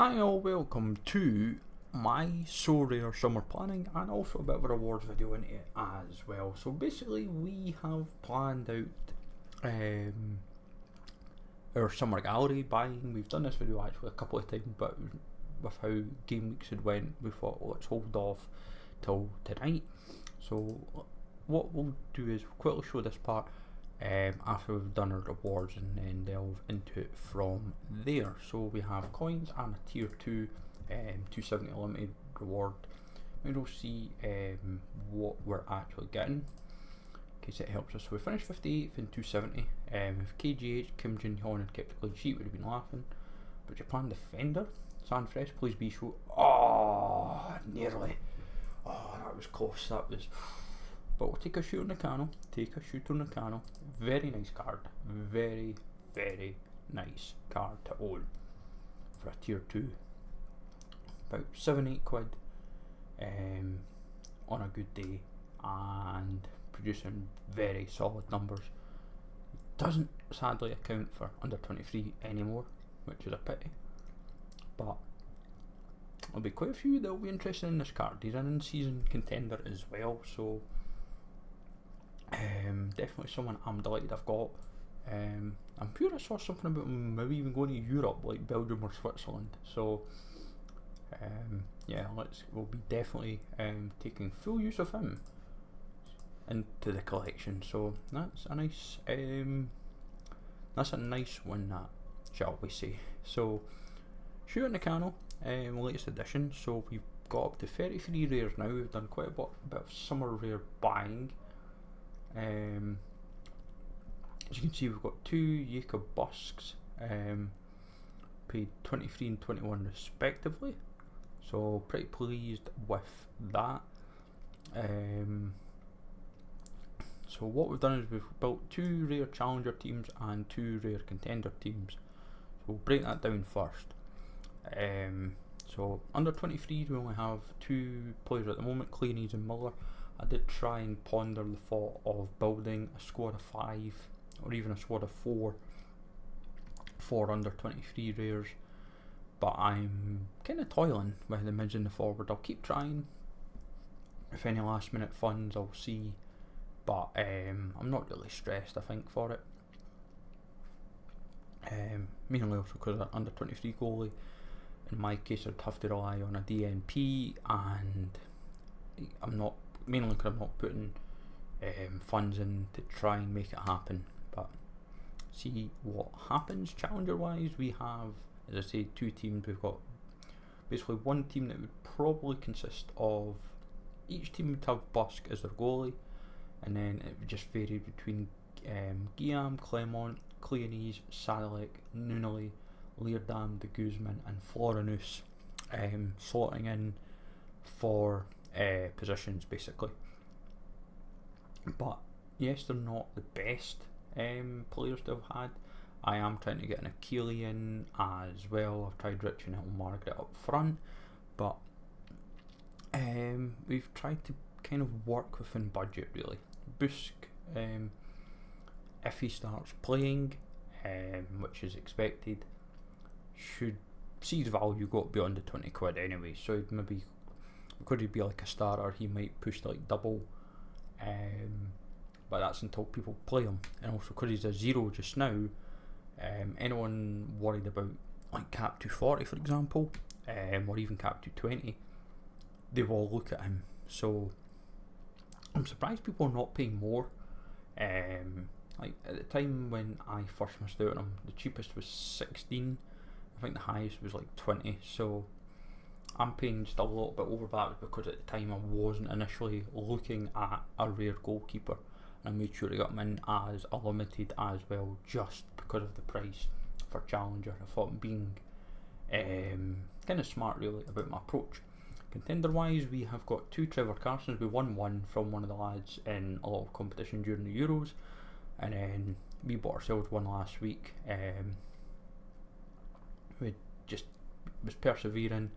Hi all, welcome to my Sorare summer planning and also a bit of a rewards video into it as well. So basically we have planned out our summer gallery buying. We've done this video actually a couple of times, but with how game weeks had went, we thought, well, let's hold off till tonight. So what we'll do is we'll quickly show this part after we've done our rewards and then delve into it from there. So we have coins and a tier 2 270 limited reward. We'll see what we're actually getting in case it helps us. So we finished 58th in 270 with KGH, Kim Jin Hyun had kept a clean sheet, would have been laughing. But Japan defender, Sanfresh, please be show. Oh, nearly. Oh, that was close, that was. But we'll take a shoot on Nakano. Very nice card. Very, very nice card to own for a tier 2. About 7-8 quid on a good day and producing very solid numbers. Doesn't sadly account for under 23 anymore, which is a pity. But there'll be quite a few that will be interested in this card. He's an in-season contender as well, so definitely someone I'm delighted I've got. I'm sure I saw something about maybe even going to Europe, like Belgium or Switzerland. So yeah, we'll be definitely taking full use of him into the collection. So that's a nice one, that, shall we say. So Shuya Nakano, latest edition. So we've got up to 33 rares now. We've done quite a bit of summer rare buying. As you can see, we've got 2 Jacob Busks, paid 23 and 21 respectively, so pretty pleased with that. So what we've done is we've built 2 rare challenger teams and 2 rare contender teams, so we'll break that down first. So under 23 we only have 2 players at the moment, Cleanies and Muller. I did try and ponder the thought of building a squad of 5 or even a squad of 4 for under 23 rares, but I'm kind of toiling with the mids in the forward. I'll keep trying. If any last minute funds, I'll see, but I'm not really stressed, I think, for it. Mainly also because under 23 goalie, in my case I'd have to rely on a DNP, and I'm not, mainly because I'm not putting funds in to try and make it happen. But see what happens. Challenger wise, we have, as I say, 2 teams. We've got basically one team that would probably consist of, each team would have Busk as their goalie, and then it would just vary between Guillaume, Clement, Cleanese, Sadalek, Nunali, Leardam, de Guzman and Florinus, slotting in for positions basically. But yes, they're not the best players to have had. I am trying to get an Achille in as well. I've tried Rich and Little Margaret up front, but we've tried to kind of work within budget really. Busk, if he starts playing, which is expected, should see his value go up beyond the 20 quid anyway. So maybe, could he be like a starter, he might push like double, but that's until people play him. And also because he's a 0 just now, anyone worried about like cap 240 for example, or even cap 220, they will look at him. So I'm surprised people are not paying more. Like at the time when I first missed out on him, the cheapest was 16, I think the highest was like 20, so I'm paying just a little bit over that because at the time I wasn't initially looking at a rare goalkeeper, and I made sure to get him in as a limited as well, just because of the price for Challenger. I thought being kind of smart really about my approach. Contender wise, we have got 2 Trevor Carsons. We won 1 from one of the lads in a lot of competition during the Euros, and then we bought ourselves 1 last week. We just was persevering,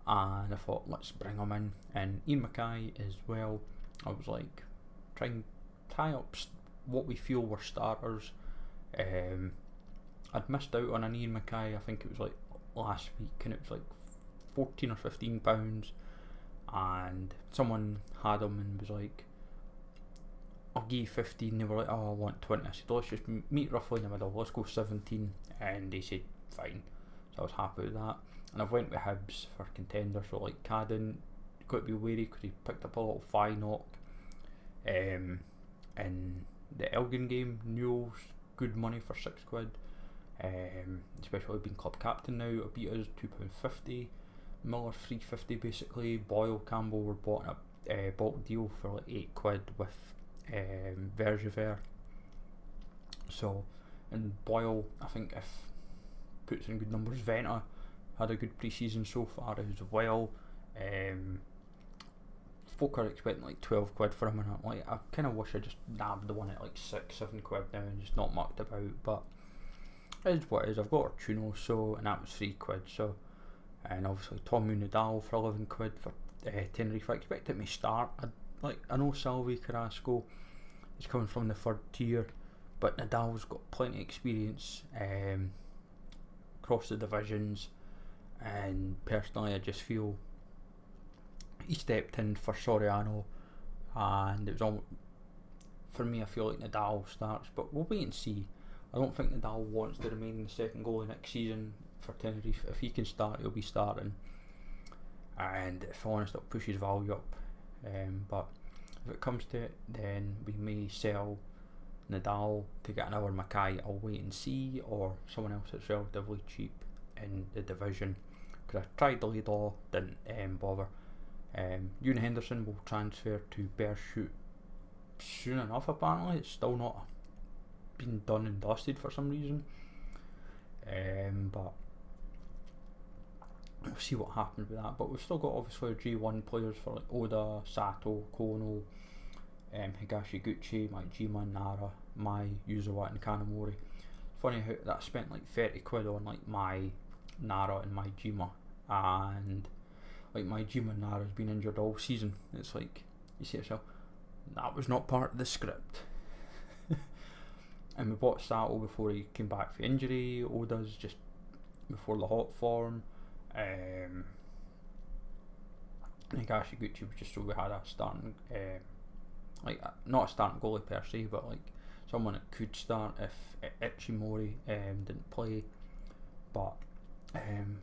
and I thought let's bring him in. And Ian Mackay as well. I was like, try and tie up what we feel were starters. I'd missed out on an Ian Mackay, I think it was like last week, and it was like £14 or £15, and someone had them and was like, I'll give you 15. They were like, oh, I want 20. I said, let's just meet roughly in the middle, let's go 17. And they said fine, so I was happy with that. And I've went with Hibs for contender, so like Cadden, got to be wary because he picked up a little thigh knock in the Elgin game. Newell's good money for £6, especially being club captain now. It beat us £2.50, Miller £3.50 basically. Boyle, Campbell were bought in a bulk deal for like £8 with Vergever. So, and Boyle, I think if puts in good numbers, Venta had a good pre-season so far as well. Folk are expecting like £12 for him, and I'm like, I kind of wish I just nabbed the one at like £6-7 now and just not mucked about, but it is what it is. I've got Artuno, so, and that was £3, so, and obviously Tomu Nadal for £11 for Tenerife. I expect it may start. I know Salvi Carrasco is coming from the third tier, but Nadal's got plenty of experience across the divisions, and personally I just feel he stepped in for Soriano, and it was all, for me I feel like Nadal starts, but we'll wait and see. I don't think Nadal wants to remain the second goalie next season for Tenerife. If he can start, he'll be starting, and if I'm honest, it'll push his value up. But if it comes to it, then we may sell Nadal to get another Mackay. I'll wait and see, or someone else that's relatively cheap in the division, because I tried the Laidlaw, didn't bother. Ewan Henderson will transfer to Bearshoot soon enough. Apparently it's still not been done and dusted for some reason, but we'll see what happens with that. But we've still got obviously our G1 players for like Oda, Sato, Kono, Higashiguchi, Maijima, Nara, Mai, Yuzawa and Kanamori. Funny how that I spent like £30 on like my Nara and Maijima, and like Maijima and Nara's been injured all season. It's like, you see yourself, that was not part of the script. And we bought Sato before he came back for injury, Oda's just before the hot form, Higashiguchi was just so we had a starting, like not a starting goalie per se, but like someone that could start if Ichimori didn't play. But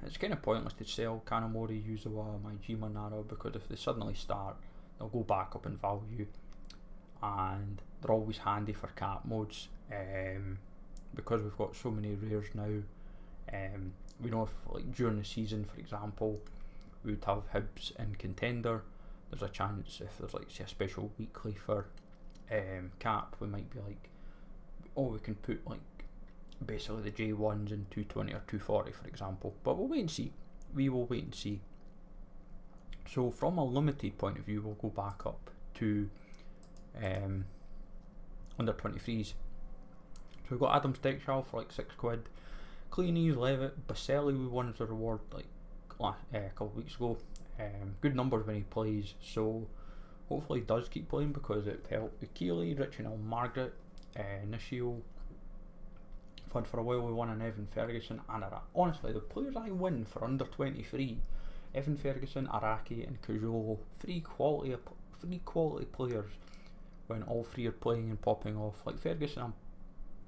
it's kind of pointless to sell Kanamori, Yuzawa, Maijima, Nara, because if they suddenly start, they'll go back up in value, and they're always handy for cap modes, because we've got so many rares now. We know if like during the season, for example, we would have Hibs in contender, there's a chance if there's like say a special weekly for cap, we might be like, oh, we can put like basically the J1s in 220 or 240 for example. But we'll wait and see. We will wait and see. So from a limited point of view, we'll go back up to under 23s. So we've got Adam Stechal for like £6, Cleanies, Levitt, Baselli we won as a reward like a couple of weeks ago. Good numbers when he plays, so hopefully he does keep playing, because it would help with Keeley, Richinell, Margaret, Nishio. Fun for a while we won an Evan Ferguson, and honestly the players I win for under 23, Evan Ferguson, Araki and Cajolo, three quality players, when all three are playing and popping off. Like Ferguson I'm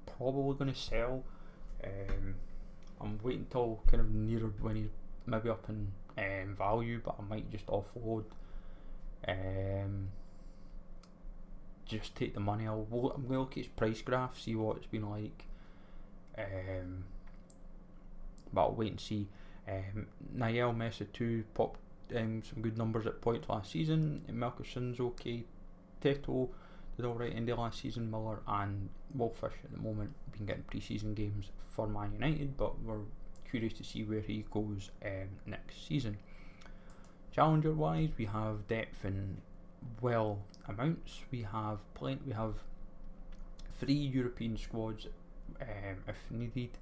probably going to sell. I'm waiting till kind of nearer when he's maybe up in value, but I might just offload, just take the money. I'm going to look at his price graph, see what it's been like, but I'll wait and see. Niall Mesa 2 popped some good numbers at points last season, Melkerson's okay, Teto did alright in the last season, Miller and Wolfish at the moment been getting pre-season games for Man United, but we're curious to see where he goes next season. Challenger wise, we have depth in well amounts. We have we have 3 European squads if needed,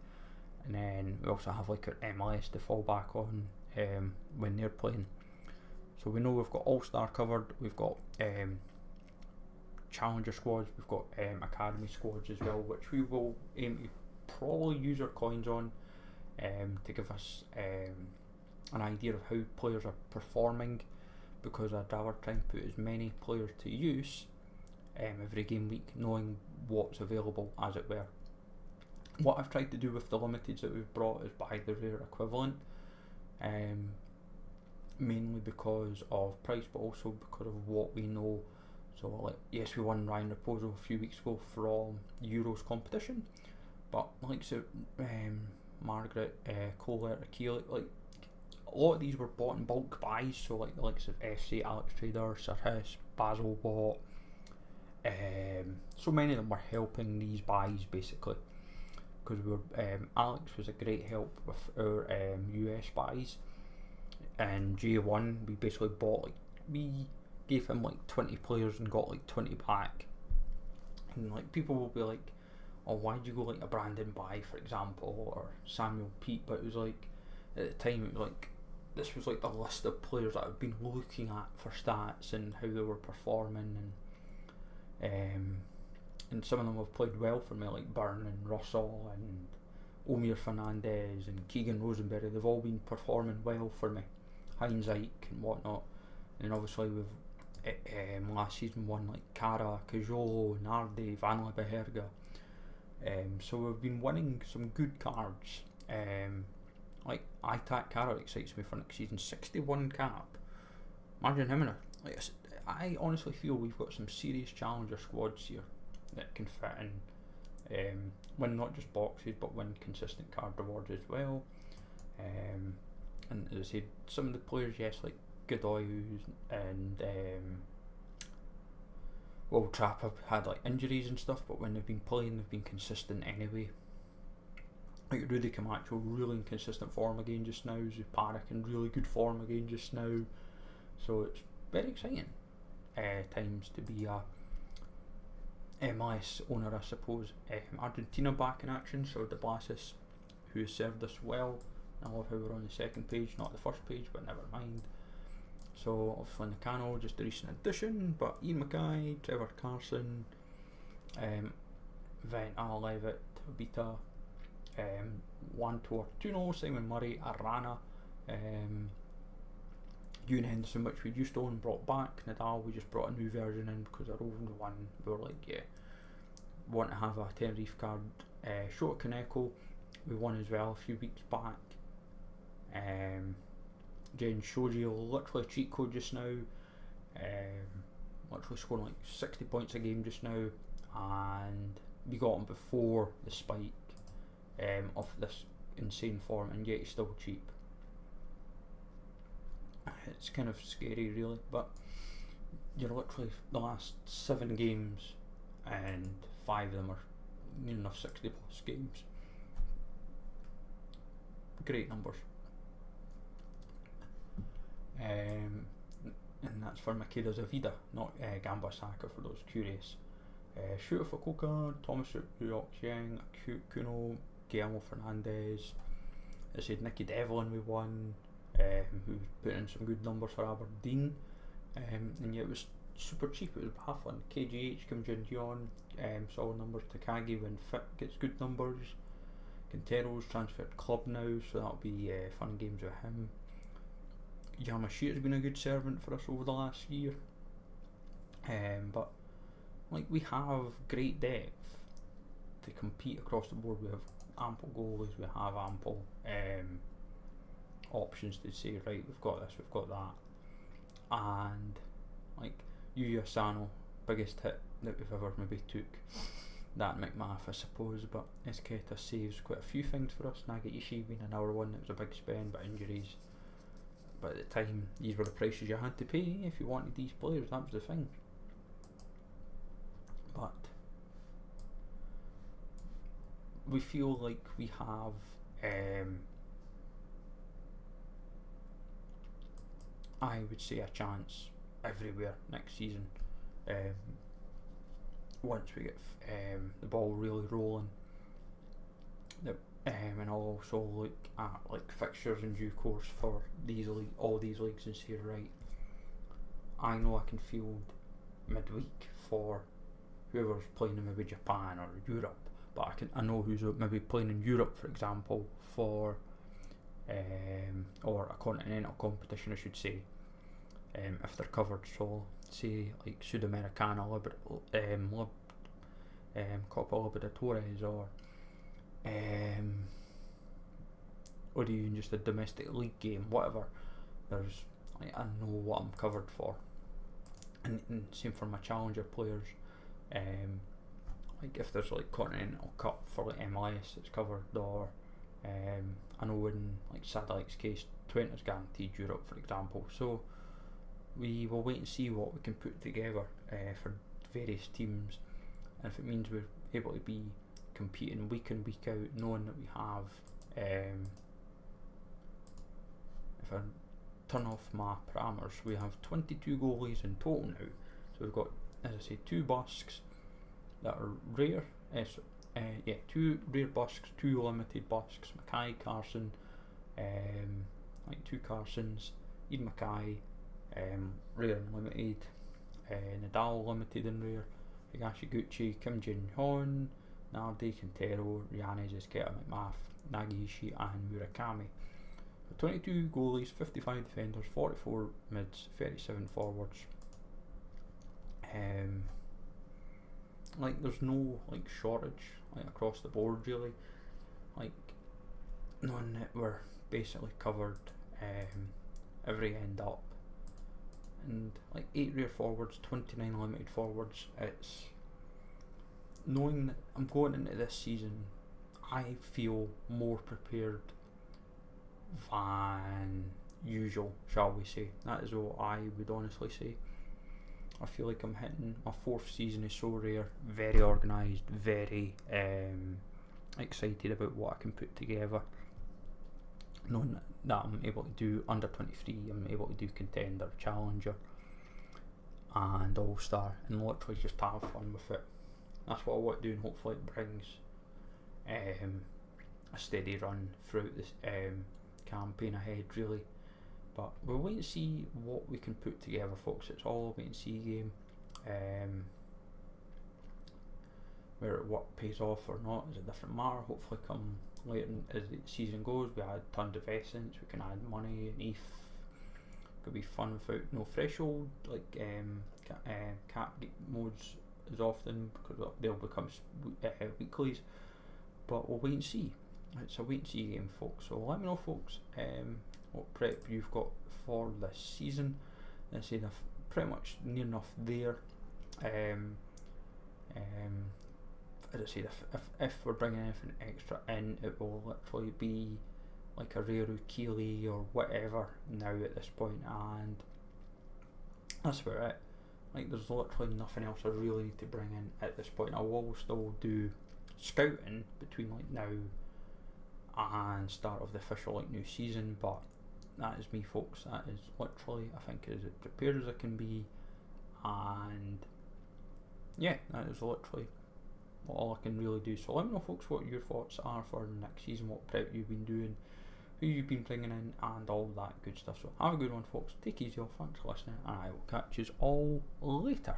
and then we also have like our MLS to fall back on when they're playing. So we know we've got All-Star covered, we've got Challenger squads, we've got Academy squads as well, which we will aim to probably use our coins on to give us an idea of how players are performing, because I'd rather try and put as many players to use every game week, knowing what's available, as it were. What I've tried to do with the limiteds that we've brought is buy the rare equivalent, mainly because of price, but also because of what we know. So, like, yes, we won Ryan Raposo a few weeks ago from Euros competition, but like Margaret, Colette, Akil, like a lot of these were bought in bulk buys. So like the likes of FC, Alex Trader, Sir Hiss, Basil Watt, so many of them were helping these buys basically, because we were Alex was a great help with our US buys, and J1 we basically bought, like, we gave him like 20 players and got like 20 back, and like people will be like, oh, why'd you go like a Brandon buy, for example, or Samuel Pete? But it was like, at the time it was like, this was like the list of players that I've been looking at for stats and how they were performing, and some of them have played well for me, like Byrne and Russell and Omir Fernandez and Keegan Rosenberry. They've all been performing well for me, Heinz Ike and whatnot. And obviously we've last season won like Cara, Cajolo, Nardi, Van Lebeherga. So we've been winning some good cards. Like ITAC Cara excites me for next season. 61 cap. Imagine him in a, like, I honestly feel we've got some serious challenger squads here that can fit in, win not just boxes but win consistent card rewards as well. And as I said, some of the players, yes, like Godoy and well, Trap have had like injuries and stuff, but when they've been playing, they've been consistent anyway. Like Rudy Camacho, really in consistent form again just now. Zuparik in really good form again just now. So it's very exciting times to be a MLS owner, I suppose. Argentina back in action, so De Blasis, who has served us well. I love how we're on the second page, not the first page, but never mind. So obviously Nakano, just a recent addition, but Ian Mackay, Trevor Carson, Vent Levitt, Bita, Juan Tortuno, Simon Murray, Arana, Ewan Henderson, which we used to own, brought back. Nadal, we just brought a new version in because our old one, we were like, yeah, want to have a Tenerife card. Shota Kaneko, we won as well a few weeks back. Jen Shoji, literally a cheat code just now, literally scoring like 60 points a game just now, and we got him before the spike of this insane form, and yet he's still cheap. It's kind of scary really, but you're literally the last 7 games and 5 of them are near enough 60 plus games. Great numbers. And that's for Makeda Zavida, not Gamba Saka, for those curious. Shooter Fukuoka, Thomas Ryok-Yang, Kuno, Guillermo Fernandez. I said Nicky Devlin we won, who put in some good numbers for Aberdeen, and yet it was super cheap. It was half fun. KGH, Kim Jin Hyun, solid numbers. Takagi, when fit, gets good numbers. Quintero's transferred club now, so that'll be fun games with him. Yamashita's been a good servant for us over the last year, but like we have great depth to compete across the board. We have ample goalies, we have ample options to say, right, we've got this, we've got that, and like Yuya Asano, biggest hit that we've ever maybe took. That McMath, I suppose, but Esqueta saves quite a few things for us. Nagaishi being another one that was a big spend, but injuries. But at the time, these were the prices you had to pay if you wanted these players. That was the thing. But we feel like we have, I would say, a chance everywhere next season. Once we get the ball really rolling, and I'll also look at like fixtures in due course for all these leagues and say, right, I know I can field midweek for whoever's playing in maybe Japan or Europe but I know who's maybe playing in Europe, for example, for or a continental competition, I should say, if they're covered. So say like Sudamericana, Copa Libertadores, or even just a domestic league game, whatever. There's like, I know what I'm covered for, and same for my challenger players. Like if there's like Continental Cup for like MLS, it's covered, or I know in like Sadik's case, Twente's guaranteed Europe, for example. So we will wait and see what we can put together for various teams, and if it means we're able to be competing week in week out, knowing that we have if I turn off my parameters, we have 22 goalies in total now. So we've got, as I say, 2 Busks that are rare, 2 rare Busks, 2 limited Busks, Mackay, Carson, like 2 Carsons, Ian Mackay, rare and limited, Nadal limited and rare, Higashi Gucci, Kim Jin Hon, Nardi, Quintero, Rihanna, Zizketa, McMath, Nagiishi and Murakami. 22 goalies, 55 defenders, 44 mids, 37 forwards. Like there's no like shortage like across the board really. Like knowing that we're basically covered every end up, and like 8 rare forwards, 29 limited forwards. It's knowing that I'm going into this season, I feel more prepared than usual, shall we say. That is what I would honestly say. I feel like I'm hitting my 4th season is so rare, very organised, very excited about what I can put together. Knowing that I'm able to do under 23, I'm able to do contender, challenger and all-star, and literally just have fun with it. That's what I want to do, and hopefully it brings a steady run throughout this campaign ahead really. But we'll wait and see what we can put together, folks. It's all a wait and see game. Where what pays off or not is a different matter. Hopefully come later as the season goes, we add tons of essence, we can add money and ETH. Could be fun without no threshold, like cap modes as often, because they'll become weeklies. But we'll wait and see. It's a wait and see game, folks. So let me know, folks, what prep you've got for this season. I say they're pretty much near enough there. As I said, if we're bringing anything extra in, it will literally be like a rare Ukili or whatever now at this point, and that's about it. Like there's literally nothing else I really need to bring in at this point. I will still do scouting between like now and start of the official like new season, but that is me, folks. That is literally, I think, as prepared as I can be, and yeah, that is literally all I can really do. So let me know, folks, what your thoughts are for next season, what prep you've been doing, who you've been bringing in, and all that good stuff. So have a good one, folks. Take it easy, thanks for listening, and I will catch you all later.